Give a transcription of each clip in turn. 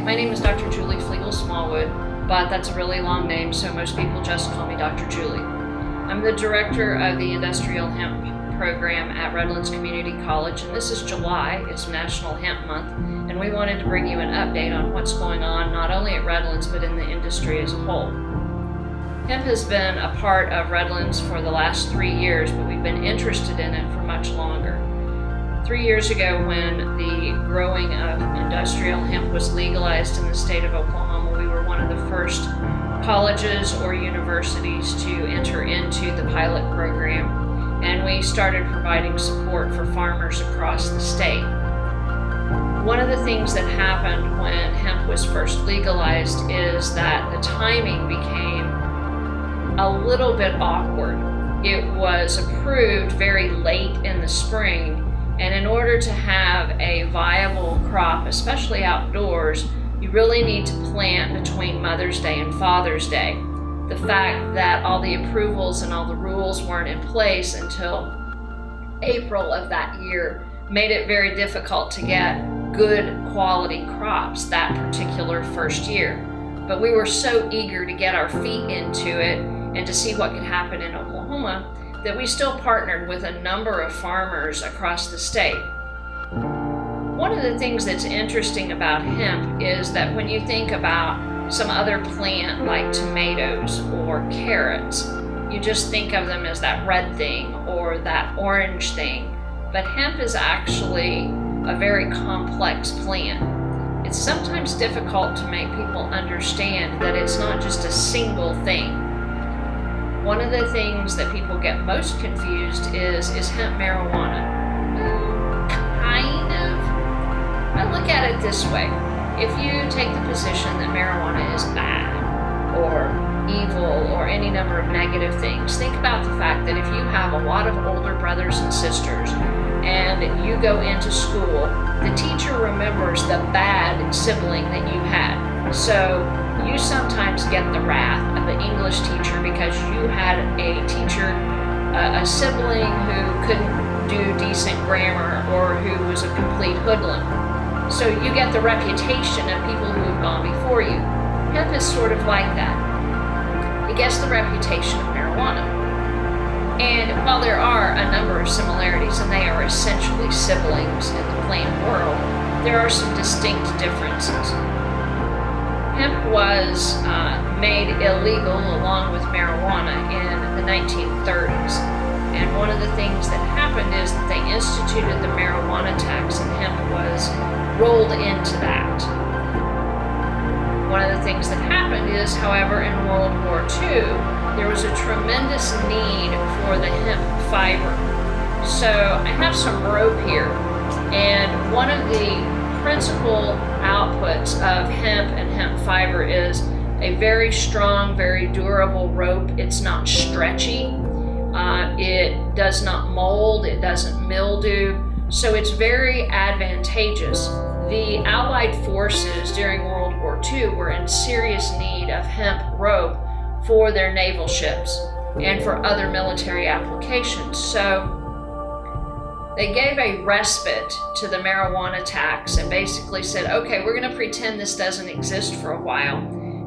My name is Dr. Julie Flegal-Smallwood, but that's a really long name, so most people just call me Dr. Julie. I'm the director of the Industrial Hemp program at Redlands Community College, and this is July. It's National Hemp Month, and we wanted to bring you an update on what's going on not only at Redlands, but in the industry as a whole. Hemp has been a part of Redlands for the last 3 years, but we've been interested in it for much longer. 3 years ago, when the growing of industrial hemp was legalized in the state of Oklahoma, we were one of the first colleges or universities to enter into the pilot program, and we started providing support for farmers across the state. One of the things that happened when hemp was first legalized is that the timing became a little bit awkward. It was approved very late in the spring, and in order to have a viable crop, especially outdoors, you really need to plant between Mother's Day and Father's Day. The fact that all the approvals and all the rules weren't in place until April of that year made it very difficult to get good quality crops that particular first year. But we were so eager to get our feet into it and to see what could happen in Oklahoma that we still partnered with a number of farmers across the state. One of the things that's interesting about hemp is that when you think about some other plant like tomatoes or carrots, you just think of them as that red thing or that orange thing. But hemp is actually a very complex plant. It's sometimes difficult to make people understand that it's not just a single thing. One of the things that people get most confused is hemp marijuana? Kind of. I look at it this way. If you take the position that marijuana is bad or evil or any number of negative things, think about the fact that if you have a lot of older brothers and sisters and you go into school, the teacher remembers the bad sibling that you had. So you sometimes get the wrath of the English teacher because you had a teacher, a sibling who couldn't do decent grammar or who was a complete hoodlum. So you get the reputation of people who have gone before you. Hemp is sort of like that. It gets the reputation of marijuana. And while there are a number of similarities, and they are essentially siblings in the plant world, there are some distinct differences. Hemp was made illegal along with marijuana in the 1930s. And one of the things that happened is that they instituted the marijuana tax, and hemp was rolled into that. One of the things that happened is, however, in World War II, there was a tremendous need for the hemp fiber. So I have some rope here, and one of the principal outputs of hemp and hemp fiber is a very strong, very durable rope. It's not stretchy. It does not mold. It doesn't mildew. So it's very advantageous. The Allied forces during World War II were in serious need of hemp rope for their naval ships and for other military applications. So they gave a respite to the marijuana tax and basically said, okay, we're going to pretend this doesn't exist for a while.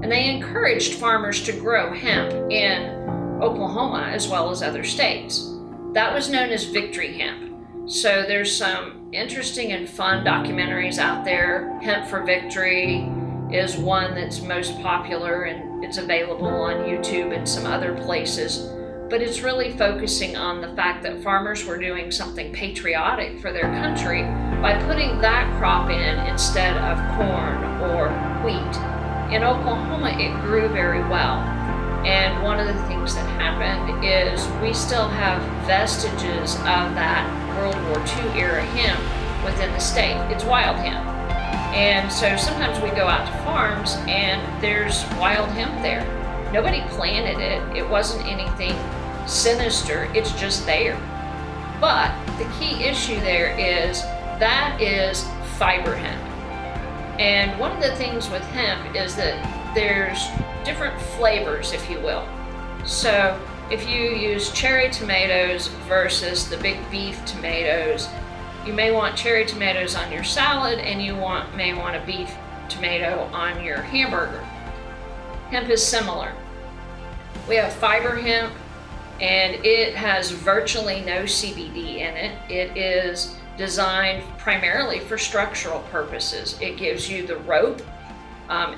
And they encouraged farmers to grow hemp in Oklahoma as well as other states. That was known as Victory Hemp. So there's some interesting and fun documentaries out there. Hemp for Victory is one that's most popular, and it's available on YouTube and some other places. But it's really focusing on the fact that farmers were doing something patriotic for their country by putting that crop in instead of corn or wheat. In Oklahoma, it grew very well. And one of the things that happened is we still have vestiges of that World War II era hemp within the state. It's wild hemp. And so sometimes we go out to farms and there's wild hemp there. Nobody planted it. It wasn't anything sinister. It's just there. But the key issue there is that is fiber hemp. And one of the things with hemp is that there's different flavors, if you will. So if you use cherry tomatoes versus the big beef tomatoes, you may want cherry tomatoes on your salad and you may want a beef tomato on your hamburger. Hemp is similar. We have fiber hemp, and it has virtually no CBD in it. It is designed primarily for structural purposes. It gives you the rope.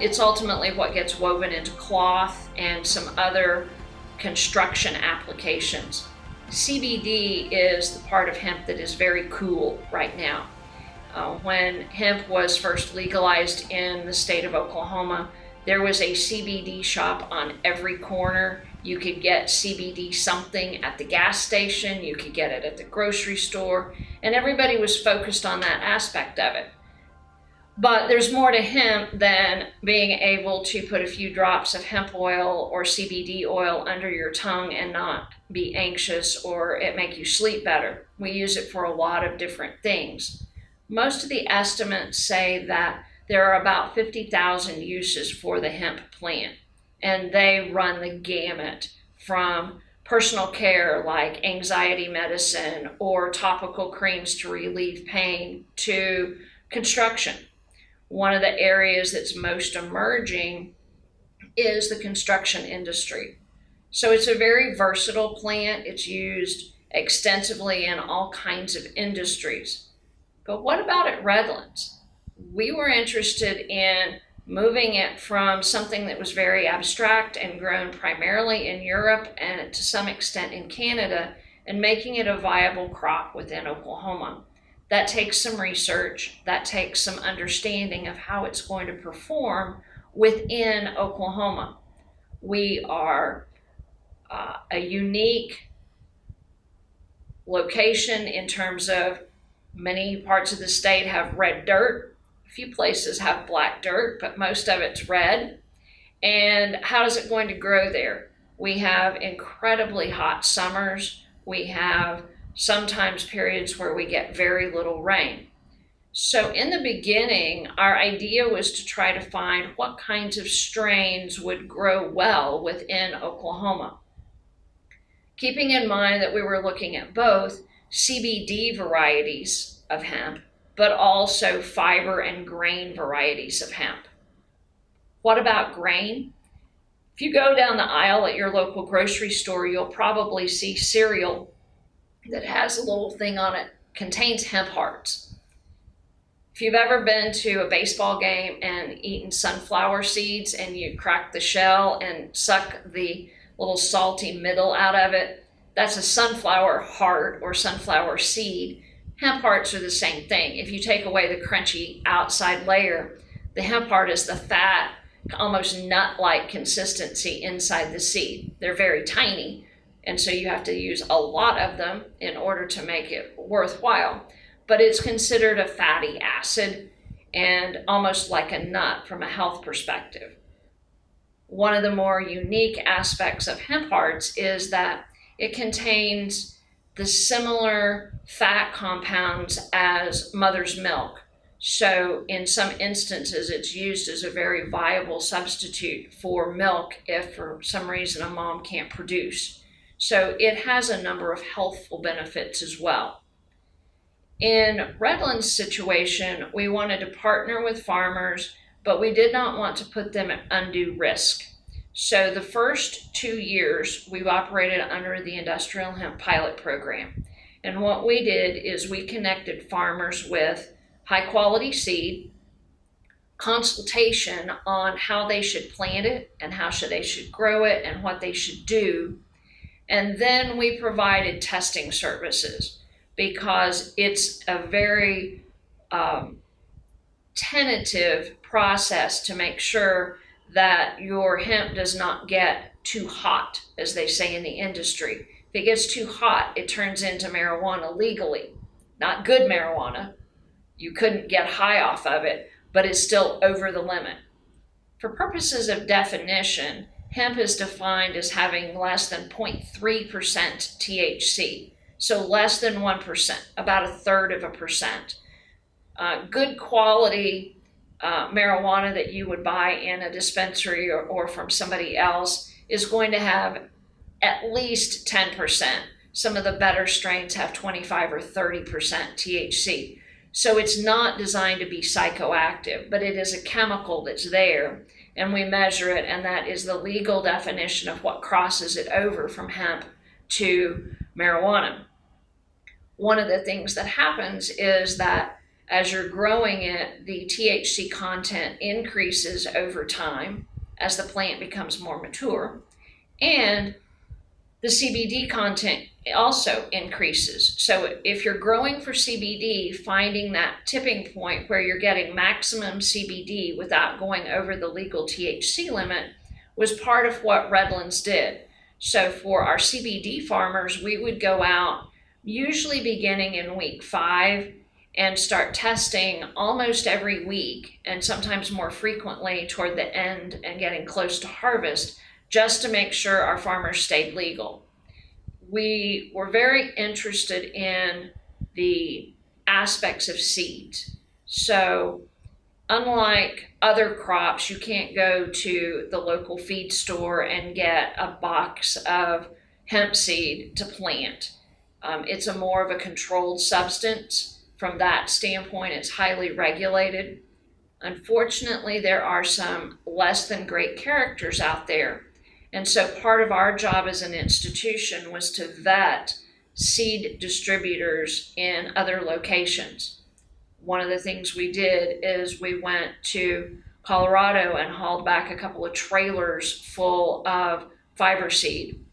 It's ultimately what gets woven into cloth and some other construction applications. CBD is the part of hemp that is very cool right now. When hemp was first legalized in the state of Oklahoma, there was a CBD shop on every corner. You could get CBD something at the gas station, you could get it at the grocery store, and everybody was focused on that aspect of it. But there's more to hemp than being able to put a few drops of hemp oil or CBD oil under your tongue and not be anxious or it make you sleep better. We use it for a lot of different things. Most of the estimates say that there are about 50,000 uses for the hemp plant, and they run the gamut from personal care like anxiety medicine or topical creams to relieve pain to construction. One of the areas that's most emerging is the construction industry. So it's a very versatile plant. It's used extensively in all kinds of industries. But what about at Redlands? We were interested in moving it from something that was very abstract and grown primarily in Europe and to some extent in Canada, and making it a viable crop within Oklahoma. That takes some research, that takes some understanding of how it's going to perform within Oklahoma. We are a unique location in terms of many parts of the state have red dirt. A few places have black dirt, but most of it's red. And how is it going to grow there? We have incredibly hot summers. We have sometimes periods where we get very little rain. So in the beginning, our idea was to try to find what kinds of strains would grow well within Oklahoma. Keeping in mind that we were looking at both CBD varieties of hemp, but also fiber and grain varieties of hemp. What about grain? If you go down the aisle at your local grocery store, you'll probably see cereal that has a little thing on it, contains hemp hearts. If you've ever been to a baseball game and eaten sunflower seeds and you crack the shell and suck the little salty middle out of it, that's a sunflower heart or sunflower seed. Hemp hearts are the same thing. If you take away the crunchy outside layer, the hemp heart is the fat, almost nut-like consistency inside the seed. They're very tiny, and so you have to use a lot of them in order to make it worthwhile. But it's considered a fatty acid and almost like a nut from a health perspective. One of the more unique aspects of hemp hearts is that it contains the similar fat compounds as mother's milk. So in some instances, it's used as a very viable substitute for milk if for some reason a mom can't produce. So it has a number of healthful benefits as well. In Redlands' situation, we wanted to partner with farmers, but we did not want to put them at undue risk. So the first 2 years, we've operated under the Industrial Hemp Pilot Program. And what we did is we connected farmers with high quality seed, consultation on how they should plant it and how they should grow it and what they should do. And then we provided testing services because it's a very tentative process to make sure that your hemp does not get too hot, as they say in the industry. If it gets too hot, it turns into marijuana legally. Not good marijuana. You couldn't get high off of it, but it's still over the limit. For purposes of definition, hemp is defined as having less than 0.3% THC, so less than 1%, about 1/3%. Good quality marijuana that you would buy in a dispensary or from somebody else is going to have at least 10%. Some of the better strains have 25 or 30% THC. So it's not designed to be psychoactive, but it is a chemical that's there, and we measure it, and that is the legal definition of what crosses it over from hemp to marijuana. One of the things that happens is that as you're growing it, the THC content increases over time as the plant becomes more mature, and the CBD content also increases. So if you're growing for CBD, finding that tipping point where you're getting maximum CBD without going over the legal THC limit was part of what Redlands did. So for our CBD farmers, we would go out usually beginning in week 5 and start testing almost every week, and sometimes more frequently toward the end and getting close to harvest, just to make sure our farmers stayed legal. We were very interested in the aspects of seeds. So unlike other crops, you can't go to the local feed store and get a box of hemp seed to plant. It's a more of a controlled substance. From that standpoint, it's highly regulated. Unfortunately, there are some less than great characters out there. And so part of our job as an institution was to vet seed distributors in other locations. One of the things we did is we went to Colorado and hauled back a couple of trailers full of fiber seed,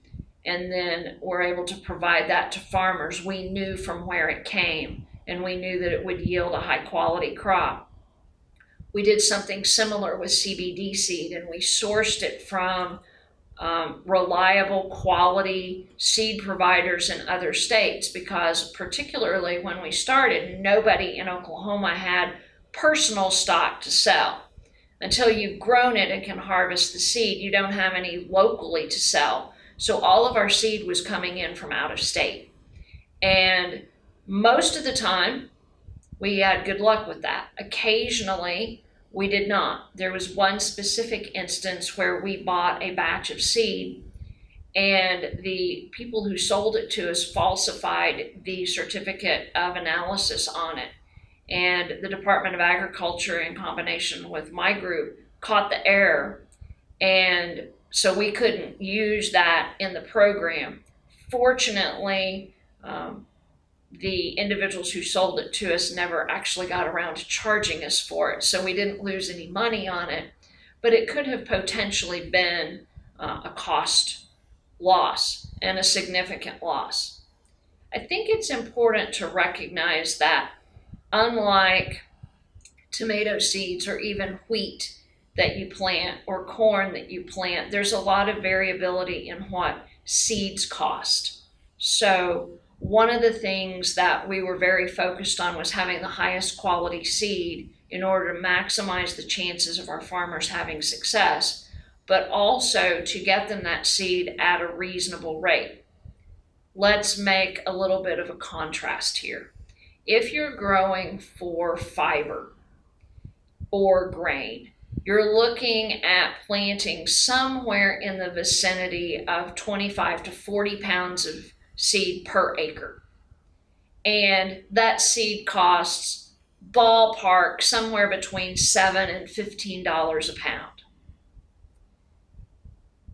and then were able to provide that to farmers. We knew from where it came, and we knew that it would yield a high quality crop. We did something similar with CBD seed, and we sourced it from reliable quality seed providers in other states, because particularly when we started, nobody in Oklahoma had personal stock to sell. Until you've grown it and can harvest the seed, you don't have any locally to sell. So all of our seed was coming in from out of state. And most of the time, we had good luck with that. Occasionally, we did not. There was one specific instance where we bought a batch of seed, and the people who sold it to us falsified the certificate of analysis on it. And the Department of Agriculture, in combination with my group, caught the error, and so we couldn't use that in the program. Fortunately, the individuals who sold it to us never actually got around to charging us for it, so we didn't lose any money on it, but it could have potentially been a cost loss, and a significant loss. I think it's important to recognize that unlike tomato seeds or even wheat that you plant or corn that you plant, there's a lot of variability in what seeds cost. So one of the things that we were very focused on was having the highest quality seed in order to maximize the chances of our farmers having success, but also to get them that seed at a reasonable rate. Let's make a little bit of a contrast here. If you're growing for fiber or grain, you're looking at planting somewhere in the vicinity of 25 to 40 pounds of seed per acre. And that seed costs ballpark somewhere between $7 and $15 a pound.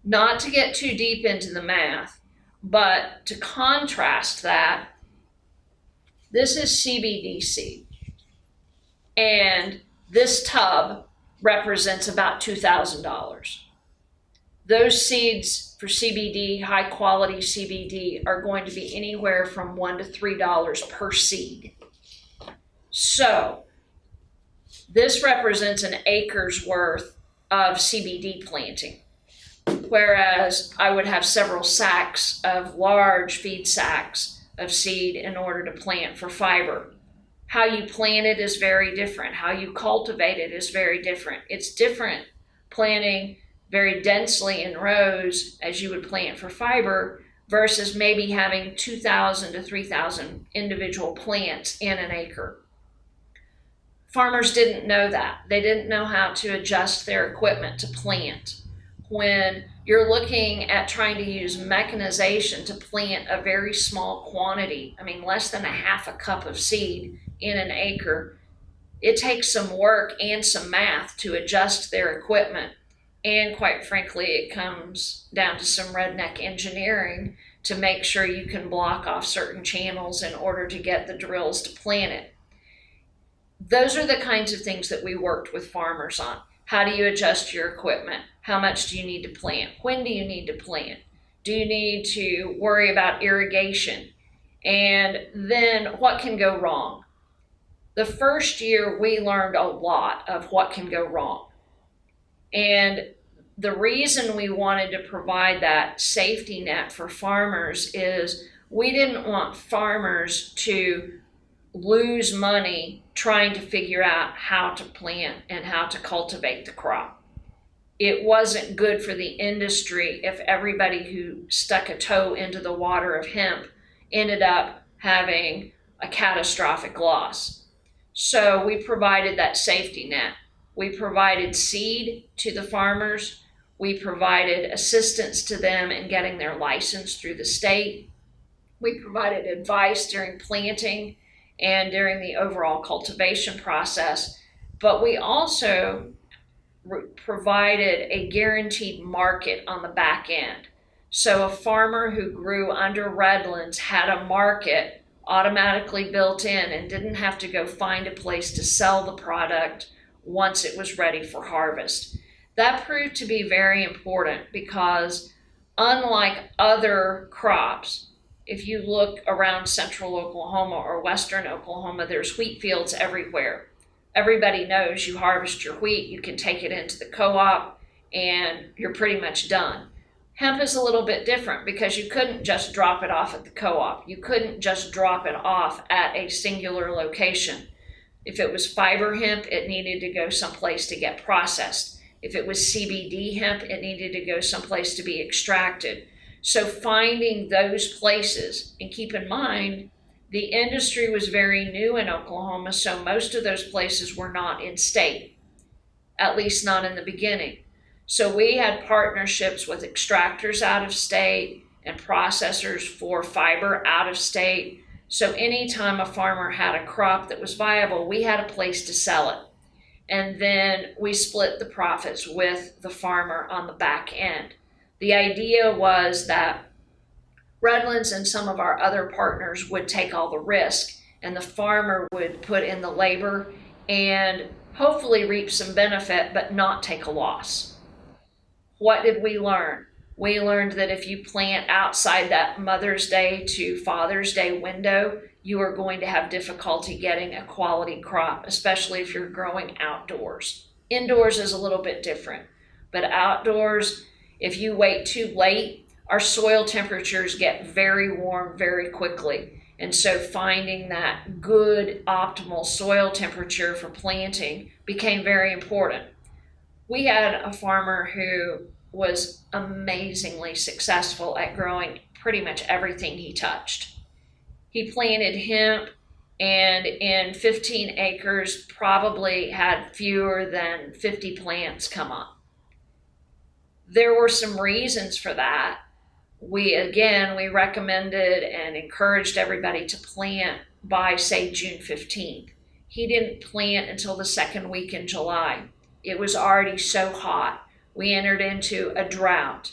Not to get too deep into the math, but to contrast that, this is CBD seed. And this tub represents about $2,000. Those seeds for CBD, high quality CBD, are going to be anywhere from $1 to $3 per seed. So this represents an acre's worth of CBD planting, whereas I would have several sacks of large feed sacks of seed in order to plant for fiber. How you plant it is very different. How you cultivate it is very different. It's different planting very densely in rows as you would plant for fiber versus maybe having 2,000 to 3,000 individual plants in an acre. Farmers didn't know that. They didn't know how to adjust their equipment to plant. When you're looking at trying to use mechanization to plant a very small quantity, less than a half a cup of seed in an acre, it takes some work and some math to adjust their equipment. And quite frankly, it comes down to some redneck engineering to make sure you can block off certain channels in order to get the drills to plant it. Those are the kinds of things that we worked with farmers on. How do you adjust your equipment? How much do you need to plant? When do you need to plant? Do you need to worry about irrigation? And then what can go wrong? The first year we learned a lot of what can go wrong. And the reason we wanted to provide that safety net for farmers is we didn't want farmers to lose money trying to figure out how to plant and how to cultivate the crop. It wasn't good for the industry if everybody who stuck a toe into the water of hemp ended up having a catastrophic loss. So we provided that safety net. We provided seed to the farmers. We provided assistance to them in getting their license through the state. We provided advice during planting and during the overall cultivation process. But we also provided a guaranteed market on the back end. So a farmer who grew under Redlands had a market automatically built in and didn't have to go find a place to sell the product once it was ready for harvest. That proved to be very important because unlike other crops, if you look around central Oklahoma or western Oklahoma, there's wheat fields everywhere. Everybody knows you harvest your wheat, you can take it into the co-op, and you're pretty much done. Hemp is a little bit different because you couldn't just drop it off at the co-op. You couldn't just drop it off at a singular location. If it was fiber hemp, it needed to go someplace to get processed. If it was CBD hemp, it needed to go someplace to be extracted. So finding those places, and keep in mind, the industry was very new in Oklahoma, so most of those places were not in state, at least not in the beginning. So we had partnerships with extractors out of state and processors for fiber out of state. So anytime a farmer had a crop that was viable, we had a place to sell it. And then we split the profits with the farmer on the back end. The idea was that Redlands and some of our other partners would take all the risk, and the farmer would put in the labor and hopefully reap some benefit, but not take a loss. What did we learn? We learned that if you plant outside that Mother's Day to Father's Day window, you are going to have difficulty getting a quality crop, especially if you're growing outdoors. Indoors is a little bit different, but outdoors, if you wait too late, our soil temperatures get very warm very quickly. And so finding that good optimal soil temperature for planting became very important. We had a farmer who was amazingly successful at growing pretty much everything he touched. He planted hemp and in 15 acres probably had fewer than 50 plants come up. There were some reasons for that. We recommended and encouraged everybody to plant by, say, June 15th. He didn't plant until the second week in July. It was already so hot. We entered into a drought.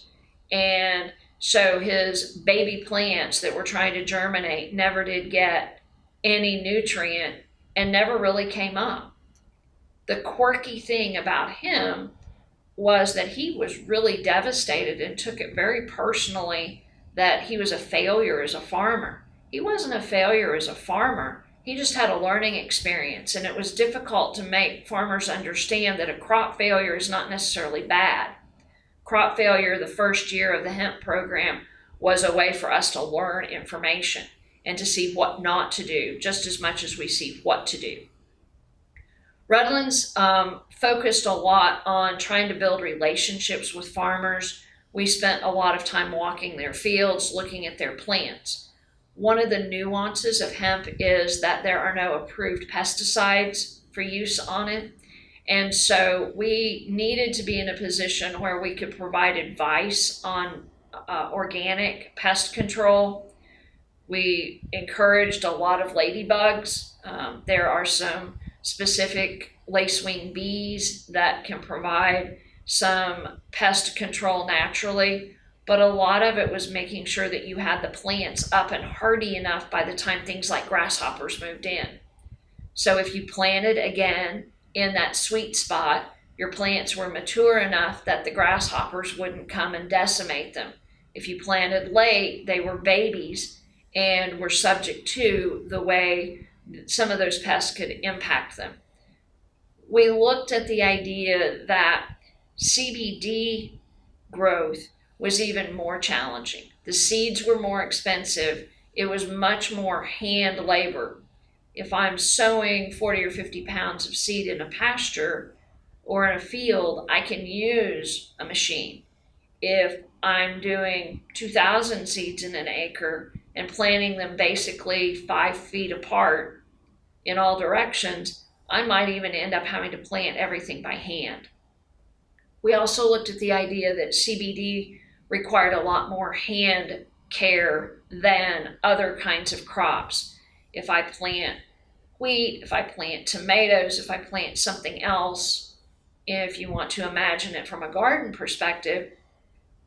And so his baby plants that were trying to germinate never did get any nutrient and never really came up. The quirky thing about him was that he was really devastated and took it very personally that he was a failure as a farmer. He wasn't a failure as a farmer. He just had a learning experience, and it was difficult to make farmers understand that a crop failure is not necessarily bad. Crop failure the first year of the hemp program was a way for us to learn information and to see what not to do, just as much as we see what to do. Redlands focused a lot on trying to build relationships with farmers. We spent a lot of time walking their fields, looking at their plants. One of the nuances of hemp is that there are no approved pesticides for use on it. And so we needed to be in a position where we could provide advice on organic pest control. We encouraged a lot of ladybugs. There are some specific lacewing bees that can provide some pest control naturally, but a lot of it was making sure that you had the plants up and hardy enough by the time things like grasshoppers moved in. So if you planted again in that sweet spot, your plants were mature enough that the grasshoppers wouldn't come and decimate them. If you planted late, they were babies and were subject to the way some of those pests could impact them. We looked at the idea that CBD growth was even more challenging. The seeds were more expensive. It was much more hand labor. If I'm sowing 40 or 50 pounds of seed in a pasture or in a field, I can use a machine. If I'm doing 2,000 seeds in an acre and planting them basically 5 feet apart in all directions, I might even end up having to plant everything by hand. We also looked at the idea that CBD required a lot more hand care than other kinds of crops. If I plant wheat, if I plant tomatoes, if I plant something else, if you want to imagine it from a garden perspective,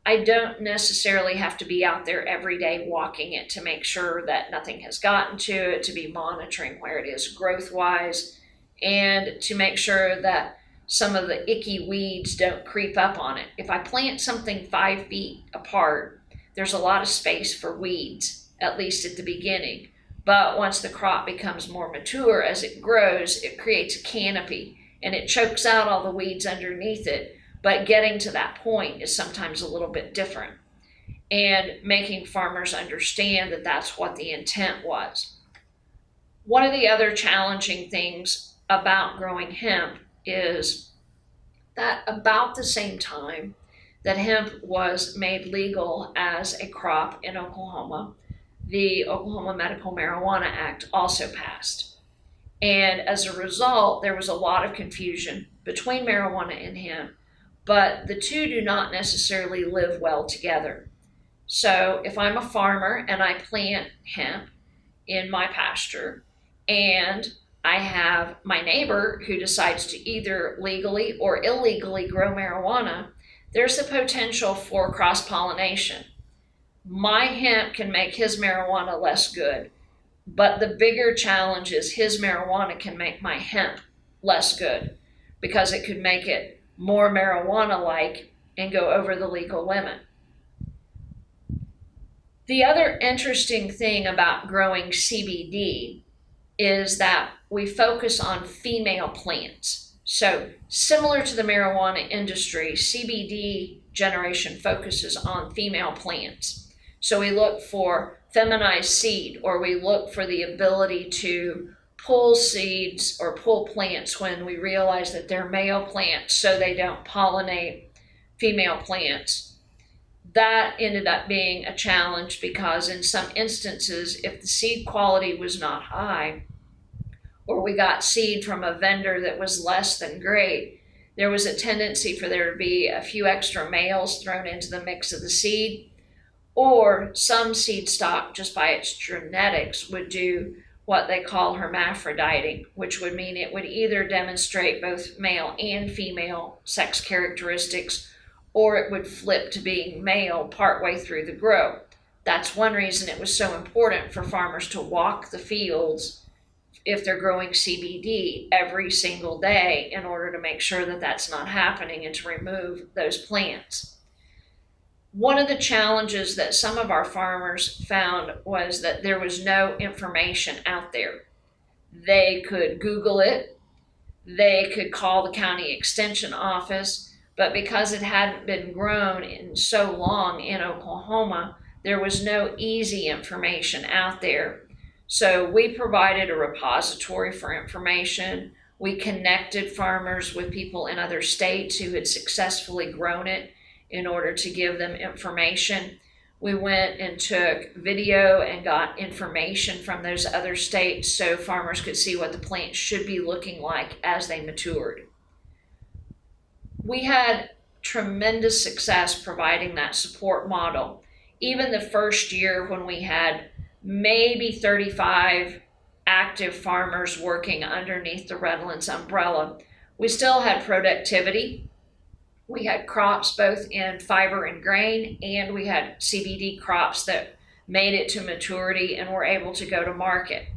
I don't necessarily have to be out there every day walking it to make sure that nothing has gotten to it, to be monitoring where it is growth-wise, and to make sure that some of the icky weeds don't creep up on it. If I plant something 5 feet apart, there's a lot of space for weeds, at least at the beginning. But once the crop becomes more mature, as it grows, it creates a canopy and it chokes out all the weeds underneath it. But getting to that point is sometimes a little bit different. And making farmers understand that that's what the intent was. One of the other challenging things about growing hemp is that about the same time that hemp was made legal as a crop in Oklahoma, the Oklahoma Medical Marijuana Act also passed. And as a result, there was a lot of confusion between marijuana and hemp, but the two do not necessarily live well together. So if I'm a farmer and I plant hemp in my pasture and I have my neighbor who decides to either legally or illegally grow marijuana, there's the potential for cross-pollination. My hemp can make his marijuana less good, but the bigger challenge is his marijuana can make my hemp less good because it could make it more marijuana-like and go over the legal limit. The other interesting thing about growing CBD is that we focus on female plants. So similar to the marijuana industry, CBD generation focuses on female plants. So we look for feminized seed, or we look for the ability to pull seeds or pull plants when we realize that they're male plants so they don't pollinate female plants. That ended up being a challenge because in some instances, if the seed quality was not high, or we got seed from a vendor that was less than great, there was a tendency for there to be a few extra males thrown into the mix of the seed, or some seed stock, just by its genetics, would do what they call hermaphroditing, which would mean it would either demonstrate both male and female sex characteristics, or it would flip to being male partway through the grow. That's one reason it was so important for farmers to walk the fields if they're growing CBD every single day in order to make sure that that's not happening and to remove those plants. One of the challenges that some of our farmers found was that there was no information out there. They could Google it, they could call the county extension office, but because it hadn't been grown in so long in Oklahoma, there was no easy information out there. So we provided a repository for information. We connected farmers with people in other states who had successfully grown it in order to give them information. We went and took video and got information from those other states so farmers could see what the plants should be looking like as they matured. We had tremendous success providing that support model. Even the first year when we had maybe 35 active farmers working underneath the Redlands umbrella. We still had productivity. We had crops both in fiber and grain, and we had CBD crops that made it to maturity and were able to go to market.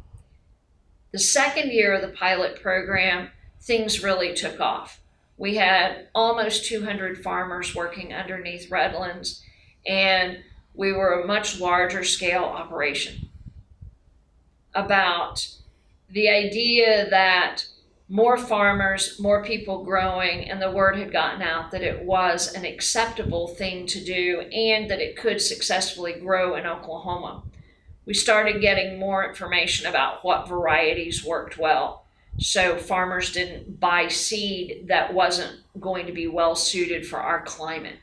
The second year of the pilot program, things really took off. We had almost 200 farmers working underneath Redlands, and we were a much larger scale operation. About the idea that more farmers, more people growing, and the word had gotten out that it was an acceptable thing to do and that it could successfully grow in Oklahoma. We started getting more information about what varieties worked well, so farmers didn't buy seed that wasn't going to be well suited for our climate.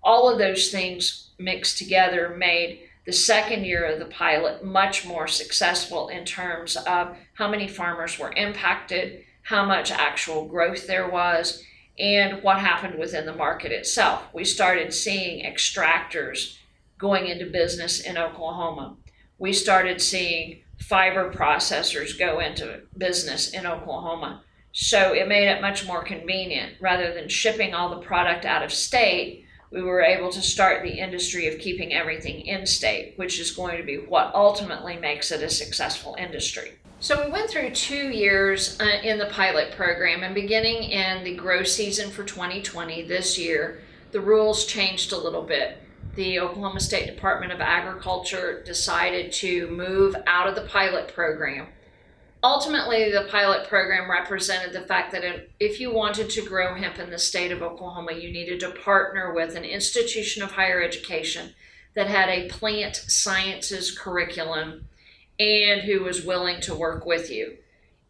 All of those things mixed together made the second year of the pilot much more successful in terms of how many farmers were impacted, how much actual growth there was, and what happened within the market itself. We started seeing extractors going into business in Oklahoma. We started seeing fiber processors go into business in Oklahoma. So it made it much more convenient. Rather than shipping all the product out of state, we were able to start the industry of keeping everything in state, which is going to be what ultimately makes it a successful industry. So we went through 2 years in the pilot program, and beginning in the grow season for 2020 this year, the rules changed a little bit. The Oklahoma State Department of Agriculture decided to move out of the pilot program. Ultimately, the pilot program represented the fact that if you wanted to grow hemp in the state of Oklahoma, you needed to partner with an institution of higher education that had a plant sciences curriculum and who was willing to work with you.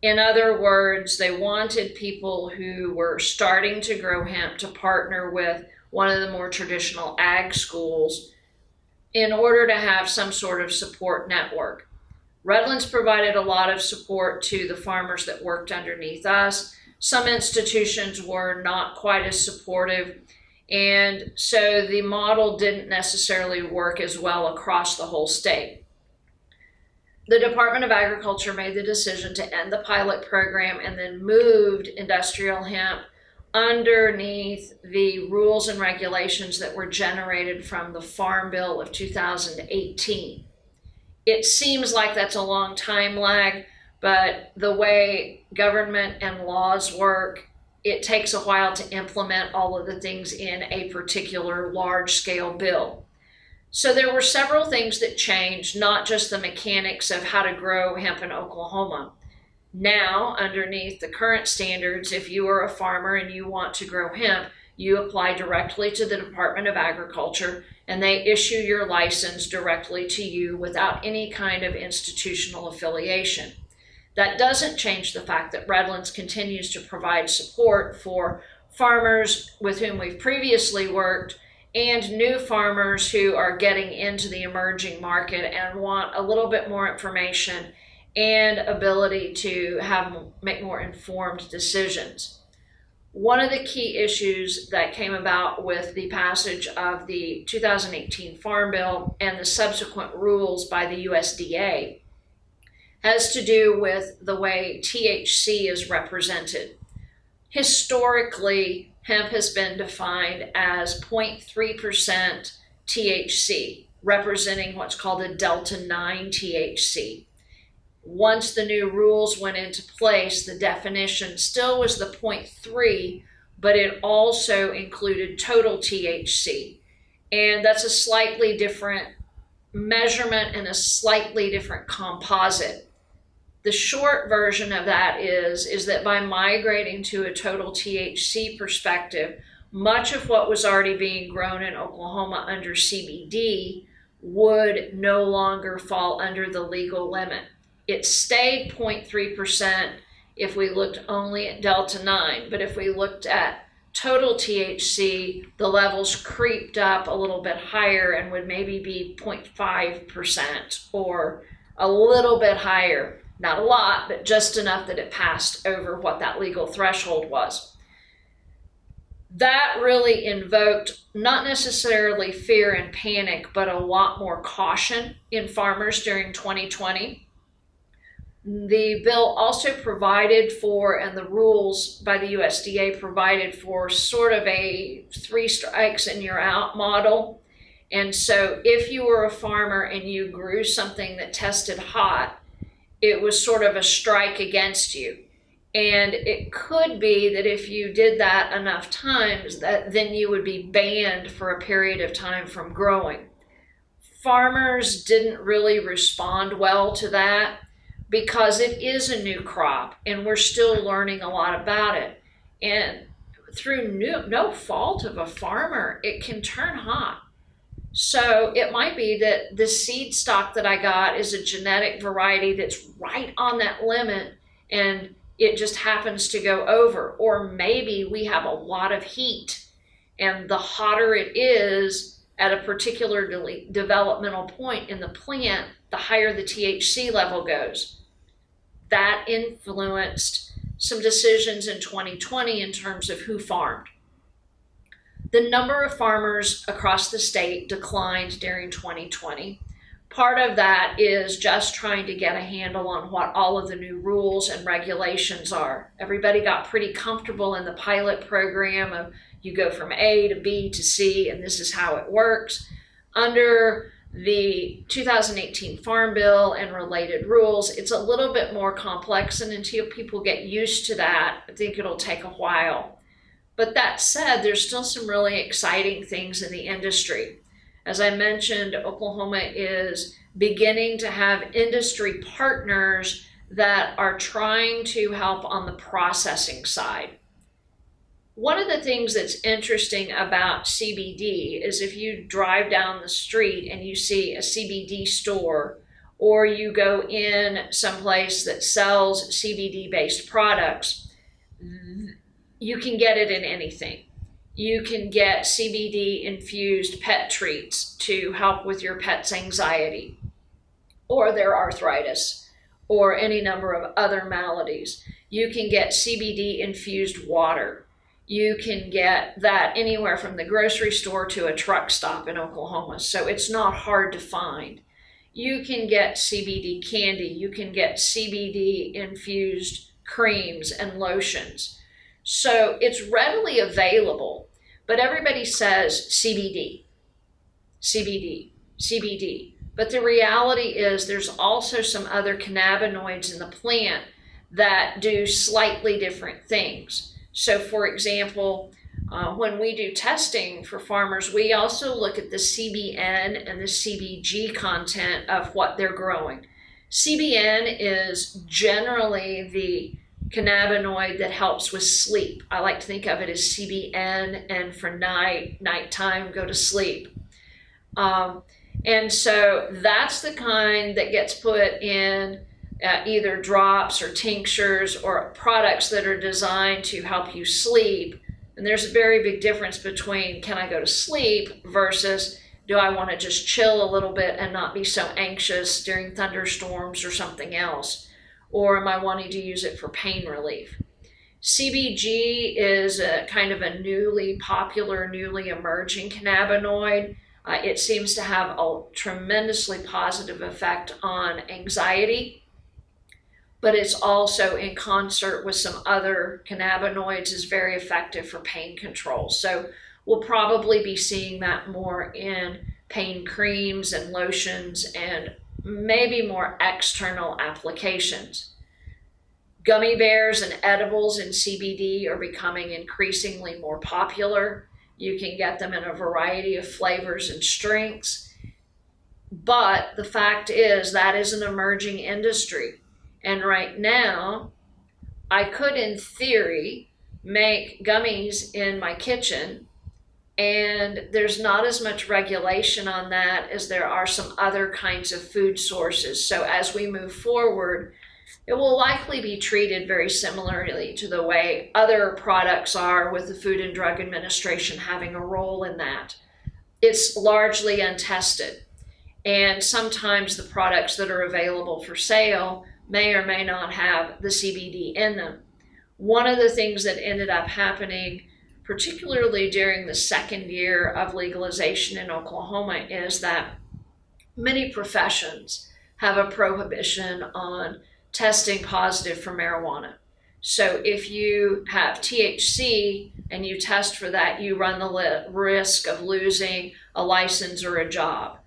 In other words, they wanted people who were starting to grow hemp to partner with one of the more traditional ag schools in order to have some sort of support network. Redlands provided a lot of support to the farmers that worked underneath us. Some institutions were not quite as supportive, and so the model didn't necessarily work as well across the whole state. The Department of Agriculture made the decision to end the pilot program and then moved industrial hemp underneath the rules and regulations that were generated from the Farm Bill of 2018. It seems like that's a long time lag, but the way government and laws work, it takes a while to implement all of the things in a particular large-scale bill. So there were several things that changed, not just the mechanics of how to grow hemp in Oklahoma. Now, underneath the current standards, if you are a farmer and you want to grow hemp, you apply directly to the Department of Agriculture and they issue your license directly to you without any kind of institutional affiliation. That doesn't change the fact that Redlands continues to provide support for farmers with whom we've previously worked and new farmers who are getting into the emerging market and want a little bit more information and ability to make more informed decisions. One of the key issues that came about with the passage of the 2018 Farm Bill and the subsequent rules by the USDA has to do with the way THC is represented. Historically, hemp has been defined as 0.3% THC, representing what's called a Delta 9 THC. Once the new rules went into place, the definition still was the 0.3, but it also included total THC. And that's a slightly different measurement and a slightly different composite. The short version of that is that by migrating to a total THC perspective, much of what was already being grown in Oklahoma under CBD would no longer fall under the legal limit. It stayed 0.3% if we looked only at Delta 9, but if we looked at total THC, the levels creeped up a little bit higher and would maybe be 0.5% or a little bit higher. Not a lot, but just enough that it passed over what that legal threshold was. that really invoked not necessarily fear and panic, but a lot more caution in farmers during 2020. The bill also provided for, and the rules by the USDA provided for, sort of a 3 strikes and you're out model. And so if you were a farmer and you grew something that tested hot, it was sort of a strike against you. And it could be that if you did that enough times, that then you would be banned for a period of time from growing. Farmers didn't really respond well to that because it is a new crop and we're still learning a lot about it. And through no fault of a farmer, it can turn hot. So it might be that the seed stock that I got is a genetic variety that's right on that limit and it just happens to go over. Or maybe we have a lot of heat, and the hotter it is at a particular developmental point in the plant, the higher the THC level goes. That influenced some decisions in 2020 in terms of who farmed. The number of farmers across the state declined during 2020. Part of that is just trying to get a handle on what all of the new rules and regulations are. Everybody got pretty comfortable in the pilot program of you go from A to B to C, and this is how it works. Under the 2018 Farm Bill and related rules, it's a little bit more complex, and until people get used to that, I think it'll take a while. But that said, there's still some really exciting things in the industry. As I mentioned, Oklahoma is beginning to have industry partners that are trying to help on the processing side. One of the things that's interesting about CBD is if you drive down the street and you see a CBD store, or you go in someplace that sells CBD-based products, you can get it in anything. You can get CBD-infused pet treats to help with your pet's anxiety or their arthritis or any number of other maladies. You can get CBD-infused water. You can get that anywhere from the grocery store to a truck stop in Oklahoma, so it's not hard to find. You can get CBD candy. You can get CBD-infused creams and lotions. So it's readily available, but everybody says CBD, CBD, CBD. But the reality is there's also some other cannabinoids in the plant that do slightly different things. So for example, when we do testing for farmers, we also look at the CBN and the CBG content of what they're growing. CBN is generally the cannabinoid that helps with sleep. I like to think of it as CBN and for nighttime, go to sleep. And so that's the kind that gets put in either drops or tinctures or products that are designed to help you sleep. And there's a very big difference between can I go to sleep versus do I want to just chill a little bit and not be so anxious during thunderstorms or something else? Or am I wanting to use it for pain relief? CBG is a kind of a newly popular, newly emerging cannabinoid. It seems to have a tremendously positive effect on anxiety, but it's also in concert with some other cannabinoids is very effective for pain control. So we'll probably be seeing that more in pain creams and lotions and maybe more external applications. Gummy bears and edibles in CBD are becoming increasingly more popular. You can get them in a variety of flavors and strengths. But the fact is that is an emerging industry. And right now, I could, in theory, make gummies in my kitchen, and there's not as much regulation on that as there are some other kinds of food sources. So as we move forward, it will likely be treated very similarly to the way other products are, with the Food and Drug Administration having a role in that. It's largely untested, and sometimes the products that are available for sale may or may not have the CBD in them. One of the things that ended up happening particularly during the second year of legalization in Oklahoma, is that many professions have a prohibition on testing positive for marijuana. So if you have THC and you test for that, you run the risk of losing a license or a job.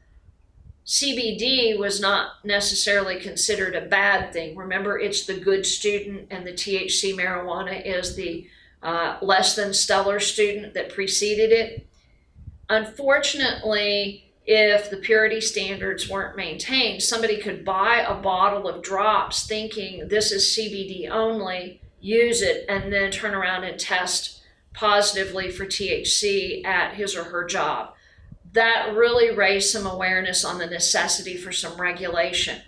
CBD was not necessarily considered a bad thing. Remember, it's the good student, and the THC marijuana is the less than stellar student that preceded it. Unfortunately, if the purity standards weren't maintained, somebody could buy a bottle of drops thinking this is CBD only, use it, and then turn around and test positively for THC at his or her job. That really raised some awareness on the necessity for some regulation.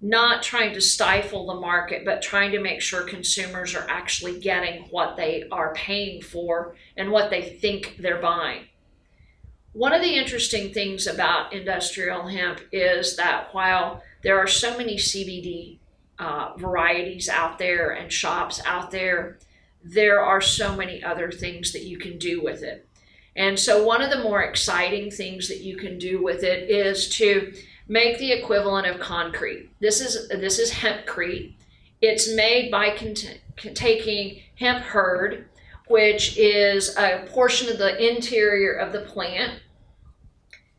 Not trying to stifle the market, but trying to make sure consumers are actually getting what they are paying for and what they think they're buying. One of the interesting things about industrial hemp is that while there are so many CBD varieties out there and shops out there, there are so many other things that you can do with it. And so one of the more exciting things that you can do with it is to make the equivalent of concrete. This is hempcrete. It's made by taking hemp hurd, which is a portion of the interior of the plant.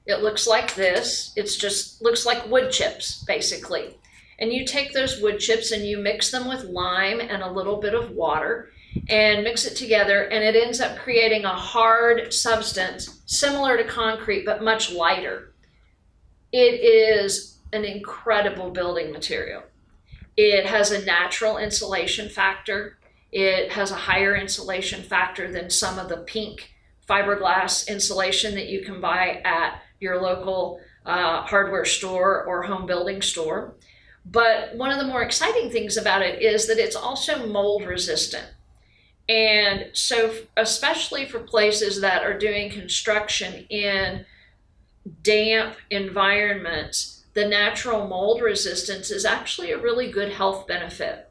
It looks like this. It just looks like wood chips, basically. And you take those wood chips and you mix them with lime and a little bit of water and mix it together, and it ends up creating a hard substance similar to concrete but much lighter. It is an incredible building material. It has a natural insulation factor. It has a higher insulation factor than some of the pink fiberglass insulation that you can buy at your local hardware store or home building store. But one of the more exciting things about it is that it's also mold resistant. And so especially for places that are doing construction in damp environments, the natural mold resistance is actually a really good health benefit.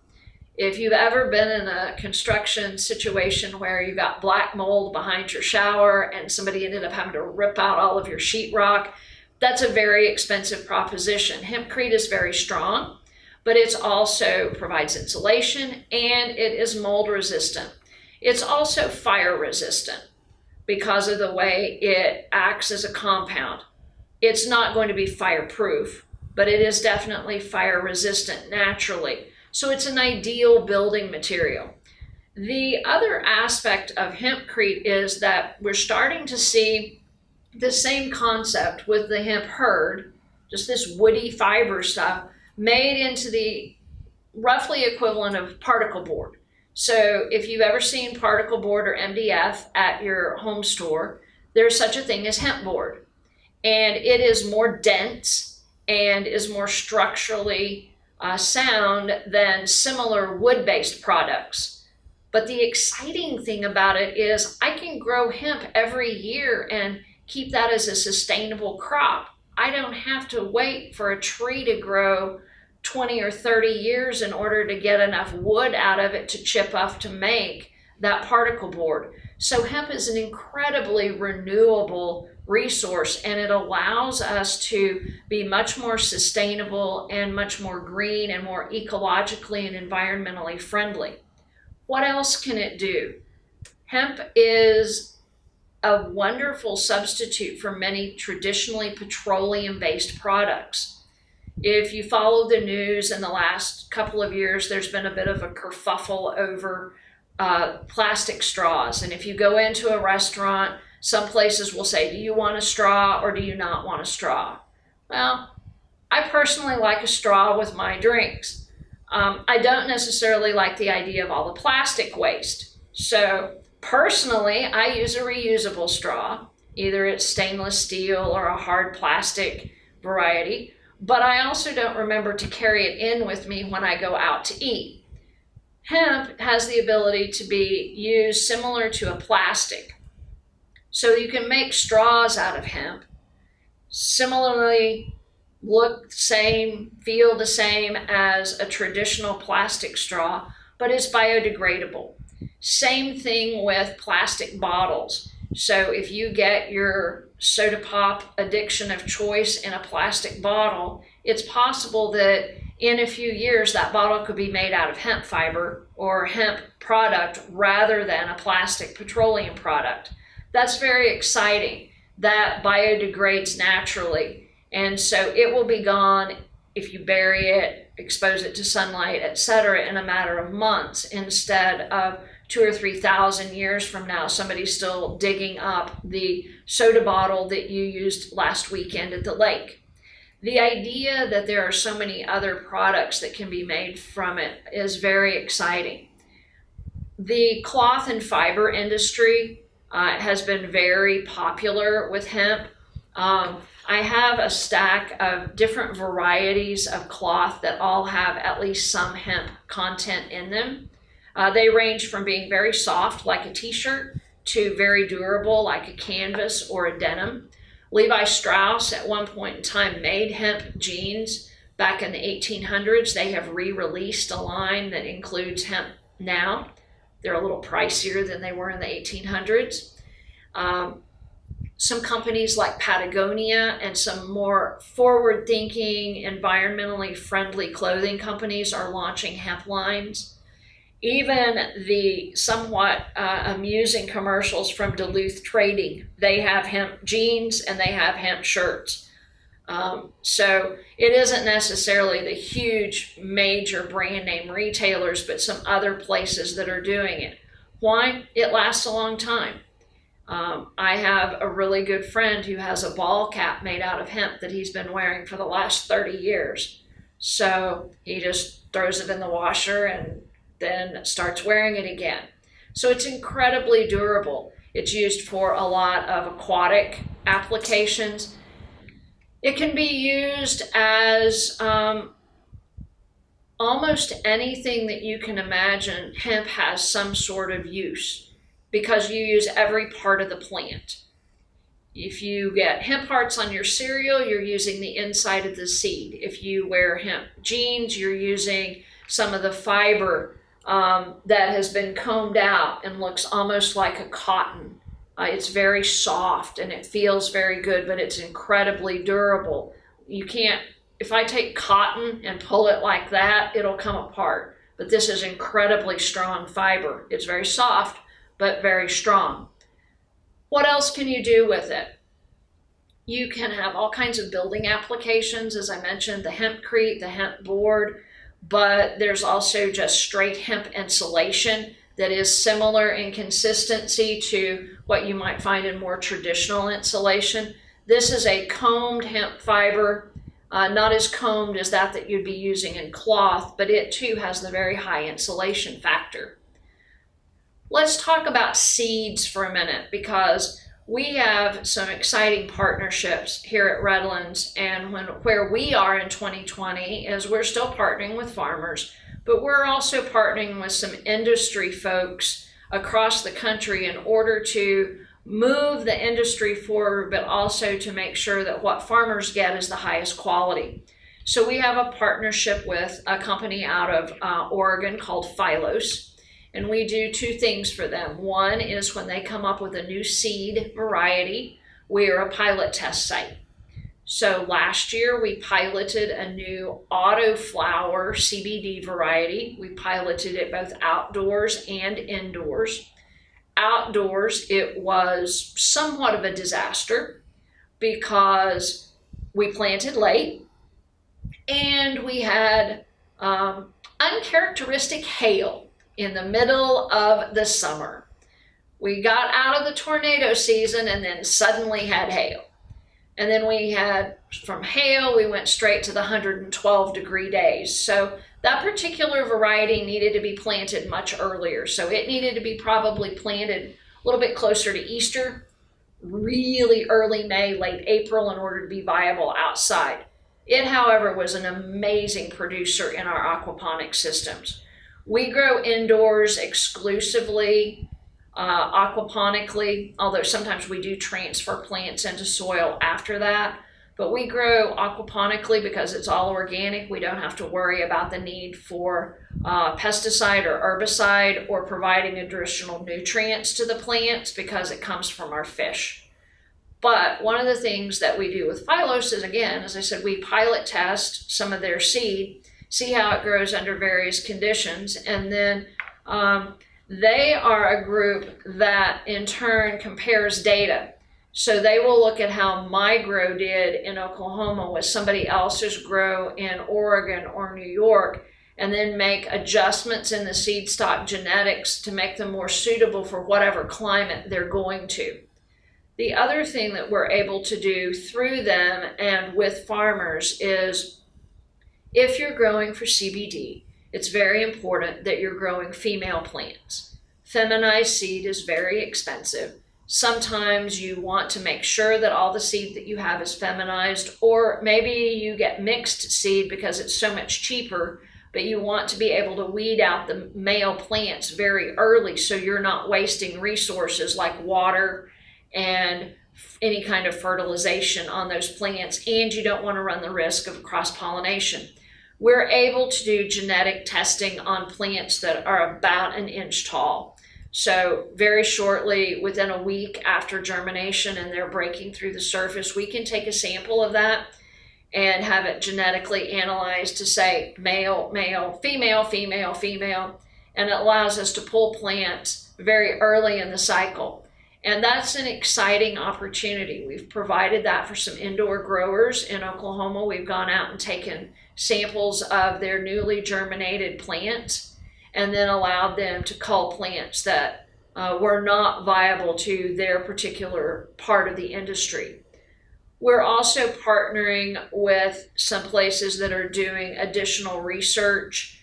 If you've ever been in a construction situation where you got black mold behind your shower and somebody ended up having to rip out all of your sheetrock, that's a very expensive proposition. Hempcrete is very strong, but it also provides insulation and it is mold resistant. It's also fire resistant because of the way it acts as a compound. It's not going to be fireproof, but it is definitely fire resistant naturally. So it's an ideal building material. The other aspect of hempcrete is that we're starting to see the same concept with the hemp hurd, just this woody fiber stuff, made into the roughly equivalent of particle board. So if you've ever seen particle board or MDF at your home store, there's such a thing as hemp board. And it is more dense and is more structurally sound than similar wood-based products. But the exciting thing about it is I can grow hemp every year and keep that as a sustainable crop. I don't have to wait for a tree to grow 20 or 30 years in order to get enough wood out of it to chip off to make that particle board. So hemp is an incredibly renewable resource, and it allows us to be much more sustainable and much more green and more ecologically and environmentally friendly. What else can it do? Hemp is a wonderful substitute for many traditionally petroleum-based products. If you follow the news in the last couple of years, there's been a bit of a kerfuffle over plastic straws. And if you go into a restaurant, some places will say, do you want a straw or do you not want a straw? Well, I personally like a straw with my drinks. I don't necessarily like the idea of all the plastic waste. So personally, I use a reusable straw. Either it's stainless steel or a hard plastic variety. But I also don't remember to carry it in with me when I go out to eat. Hemp has the ability to be used similar to a plastic. So you can make straws out of hemp. Similarly, look the same, feel the same as a traditional plastic straw, but it's biodegradable. Same thing with plastic bottles. So if you get your soda pop addiction of choice in a plastic bottle, it's possible that in a few years that bottle could be made out of hemp fiber or hemp product rather than a plastic petroleum product. That's very exciting. That biodegrades naturally, and so it will be gone if you bury it, expose it to sunlight, etc., in a matter of months, instead of 2,000 or 3,000 years from now, somebody's still digging up the soda bottle that you used last weekend at the lake. The idea that there are so many other products that can be made from it is very exciting. The cloth and fiber industry has been very popular with hemp. I have a stack of different varieties of cloth that all have at least some hemp content in them. They range from being very soft, like a t-shirt, to very durable, like a canvas or a denim. Levi Strauss at one point in time made hemp jeans back in the 1800s. They have re-released a line that includes hemp now. They're a little pricier than they were in the 1800s. Some companies like Patagonia and some more forward-thinking, environmentally friendly clothing companies are launching hemp lines. Even the somewhat amusing commercials from Duluth Trading, they have hemp jeans and they have hemp shirts. So it isn't necessarily the huge major brand name retailers, but some other places that are doing it. Why? It lasts a long time. I have a really good friend who has a ball cap made out of hemp that he's been wearing for the last 30 years. So he just throws it in the washer and then starts wearing it again. So it's incredibly durable. It's used for a lot of aquatic applications. It can be used as almost anything that you can imagine. Hemp has some sort of use because you use every part of the plant. If you get hemp hearts on your cereal, you're using the inside of the seed. If you wear hemp jeans, you're using some of the fiber that has been combed out and looks almost like a cotton. It's very soft and it feels very good, but it's incredibly durable. You can't, if I take cotton and pull it like that, it'll come apart. But this is incredibly strong fiber. It's very soft, but very strong. What else can you do with it? You can have all kinds of building applications, as I mentioned, the hempcrete, the hemp board, but there's also just straight hemp insulation that is similar in consistency to what you might find in more traditional insulation. This is a combed hemp fiber, not as combed as that you'd be using in cloth, but it too has the very high insulation factor. Let's talk about seeds for a minute, because we have some exciting partnerships here at Redlands, and where we are in 2020 is we're still partnering with farmers, but we're also partnering with some industry folks across the country in order to move the industry forward, but also to make sure that what farmers get is the highest quality. So we have a partnership with a company out of Oregon called Phylos. And we do two things for them. One is when they come up with a new seed variety, we are a pilot test site. So last year we piloted a new autoflower CBD variety. We piloted it both outdoors and indoors. Outdoors, it was somewhat of a disaster because we planted late and we had uncharacteristic hail in the middle of the summer. We got out of the tornado season and then suddenly had hail. And then we had, from hail, we went straight to the 112-degree days. So that particular variety needed to be planted much earlier. So it needed to be probably planted a little bit closer to Easter, really early May, late April, in order to be viable outside. It, however, was an amazing producer in our aquaponics systems. We grow indoors exclusively, aquaponically, although sometimes we do transfer plants into soil after that. But we grow aquaponically because it's all organic. We don't have to worry about the need for pesticide or herbicide or providing additional nutrients to the plants because it comes from our fish. But one of the things that we do with Phylos is, again, as I said, we pilot test some of their seed, see how it grows under various conditions, and then they are a group that in turn compares data. So they will look at how my grow did in Oklahoma with somebody else's grow in Oregon or New York, and then make adjustments in the seed stock genetics to make them more suitable for whatever climate they're going to. The other thing that we're able to do through them and with farmers is, if you're growing for CBD, it's very important that you're growing female plants. Feminized seed is very expensive. Sometimes you want to make sure that all the seed that you have is feminized, or maybe you get mixed seed because it's so much cheaper, but you want to be able to weed out the male plants very early so you're not wasting resources like water and any kind of fertilization on those plants, and you don't want to run the risk of cross-pollination. We're able to do genetic testing on plants that are about an inch tall. So very shortly, within a week after germination and they're breaking through the surface, we can take a sample of that and have it genetically analyzed to say male, male, female, female, female, and it allows us to pull plants very early in the cycle. And that's an exciting opportunity. We've provided that for some indoor growers in Oklahoma. We've gone out and taken samples of their newly germinated plants and then allowed them to cull plants that were not viable to their particular part of the industry. We're also partnering with some places that are doing additional research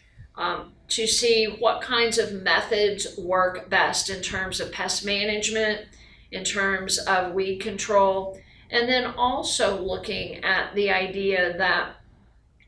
to see what kinds of methods work best in terms of pest management, in terms of weed control, and then also looking at the idea that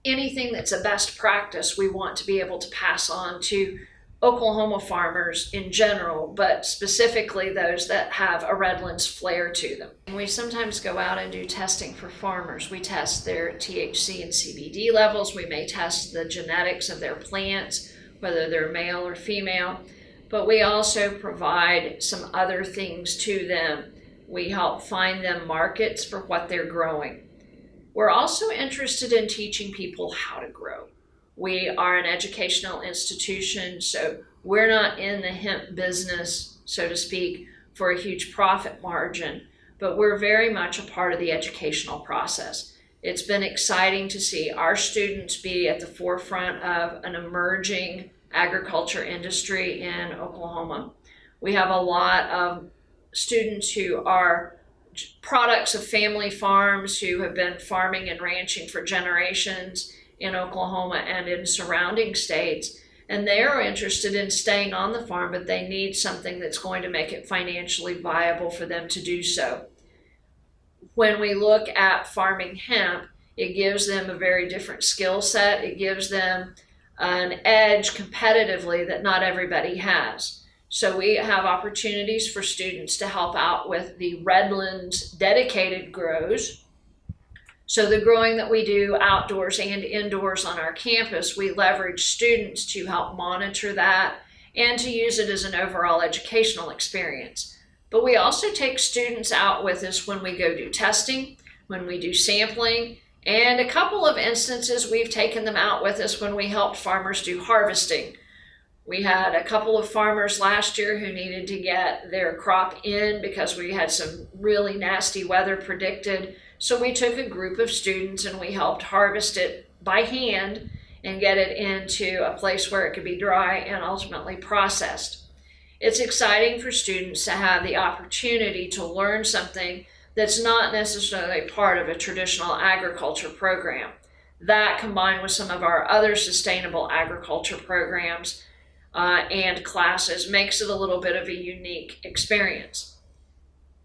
anything that's a best practice we want to be able to pass on to Oklahoma farmers in general, but specifically those that have a Redlands flair to them. We sometimes go out and do testing for farmers. We test their THC and CBD levels. We may test the genetics of their plants, whether they're male or female, but we also provide some other things to them. We help find them markets for what they're growing. We're also interested in teaching people how to grow. We are an educational institution, so we're not in the hemp business, so to speak, for a huge profit margin, but we're very much a part of the educational process. It's been exciting to see our students be at the forefront of an emerging agriculture industry in Oklahoma. We have a lot of students who are products of family farms who have been farming and ranching for generations in Oklahoma and in surrounding states, and they are interested in staying on the farm, but they need something that's going to make it financially viable for them to do so. When we look at farming hemp, it gives them a very different skill set. It gives them an edge competitively that not everybody has. So we have opportunities for students to help out with the Redlands dedicated grows. So the growing that we do outdoors and indoors on our campus, we leverage students to help monitor that and to use it as an overall educational experience. But we also take students out with us when we go do testing, when we do sampling, and a couple of instances we've taken them out with us when we helped farmers do harvesting. We had a couple of farmers last year who needed to get their crop in because we had some really nasty weather predicted. So we took a group of students and we helped harvest it by hand and get it into a place where it could be dry and ultimately processed. It's exciting for students to have the opportunity to learn something that's not necessarily part of a traditional agriculture program. That, combined with some of our other sustainable agriculture programs and classes, makes it a little bit of a unique experience.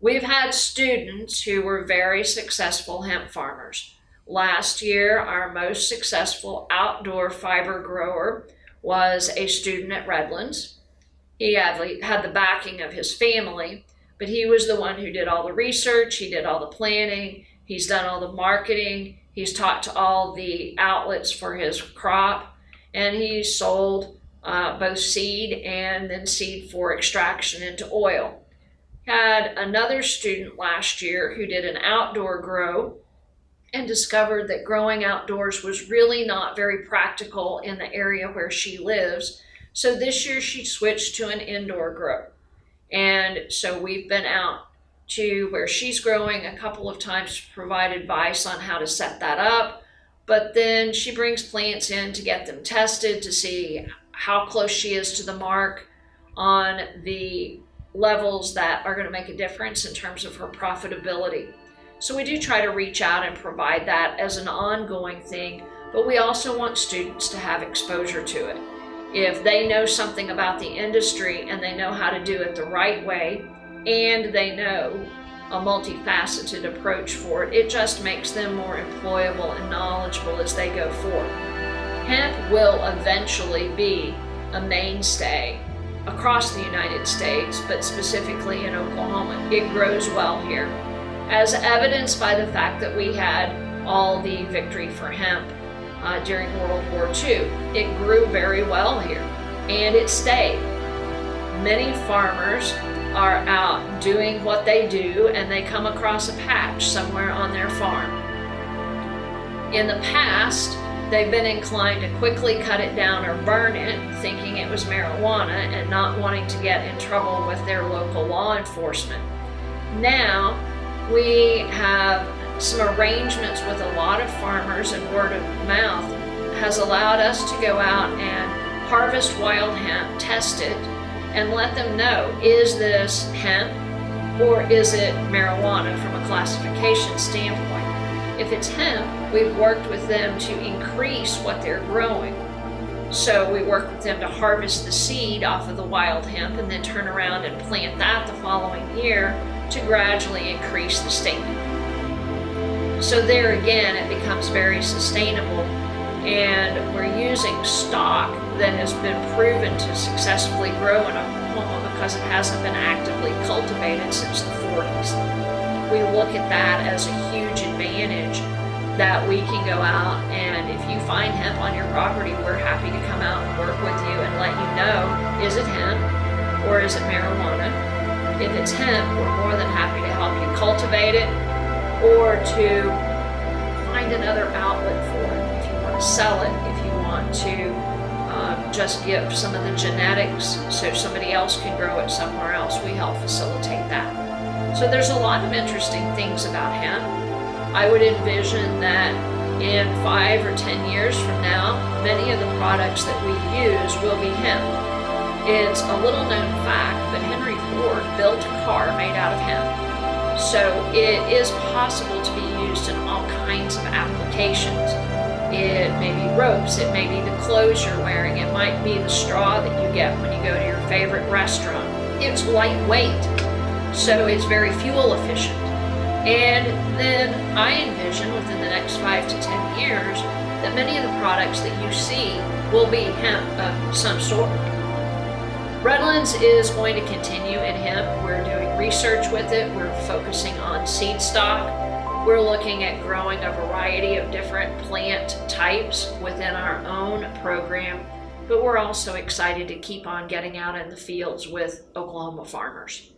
We've had students who were very successful hemp farmers. Last year, our most successful outdoor fiber grower was a student at Redlands. He had the backing of his family, but he was the one who did all the research, he did all the planning, He's done all the marketing. He's talked to all the outlets for his crop, and he's sold both seed and then seed for extraction into oil. Had another student last year who did an outdoor grow and discovered that growing outdoors was really not very practical in the area where she lives. So this year she switched to an indoor grow. And so we've been out to where she's growing a couple of times to provide advice on how to set that up. But then she brings plants in to get them tested to see how close she is to the mark on the levels that are going to make a difference in terms of her profitability. So we do try to reach out and provide that as an ongoing thing, but we also want students to have exposure to it. If they know something about the industry and they know how to do it the right way, and they know a multifaceted approach for it, it just makes them more employable and knowledgeable as they go forward. Hemp will eventually be a mainstay across the United States, but specifically in Oklahoma. It grows well here, as evidenced by the fact that we had all the victory for hemp during World War II. It grew very well here, and it stayed. Many farmers are out doing what they do, and they come across a patch somewhere on their farm. In the past, they've been inclined to quickly cut it down or burn it, thinking it was marijuana and not wanting to get in trouble with their local law enforcement. Now, we have some arrangements with a lot of farmers, and word of mouth has allowed us to go out and harvest wild hemp, test it, and let them know, is this hemp or is it marijuana from a classification standpoint? If it's hemp, we've worked with them to increase what they're growing. So we work with them to harvest the seed off of the wild hemp and then turn around and plant that the following year to gradually increase the stamen. So there again, it becomes very sustainable, and we're using stock that has been proven to successfully grow in Oklahoma because it hasn't been actively cultivated since the 40s. We look at that as a huge advantage, that we can go out, and if you find hemp on your property, we're happy to come out and work with you and let you know, is it hemp or is it marijuana? If it's hemp, we're more than happy to help you cultivate it or to find another outlet for it. If you want to sell it, if you want to just give some of the genetics so somebody else can grow it somewhere else, we help facilitate that. So there's a lot of interesting things about hemp. I would envision that in 5 or 10 years from now, many of the products that we use will be hemp. It's a little known fact, but Henry Ford built a car made out of hemp. So it is possible to be used in all kinds of applications. It may be ropes, it may be the clothes you're wearing, it might be the straw that you get when you go to your favorite restaurant. It's lightweight, so it's very fuel efficient. And then I envision within the next 5 to 10 years that many of the products that you see will be hemp of some sort. Redlands is going to continue in hemp. We're doing research with it. We're focusing on seed stock. We're looking at growing a variety of different plant types within our own program, but we're also excited to keep on getting out in the fields with Oklahoma farmers.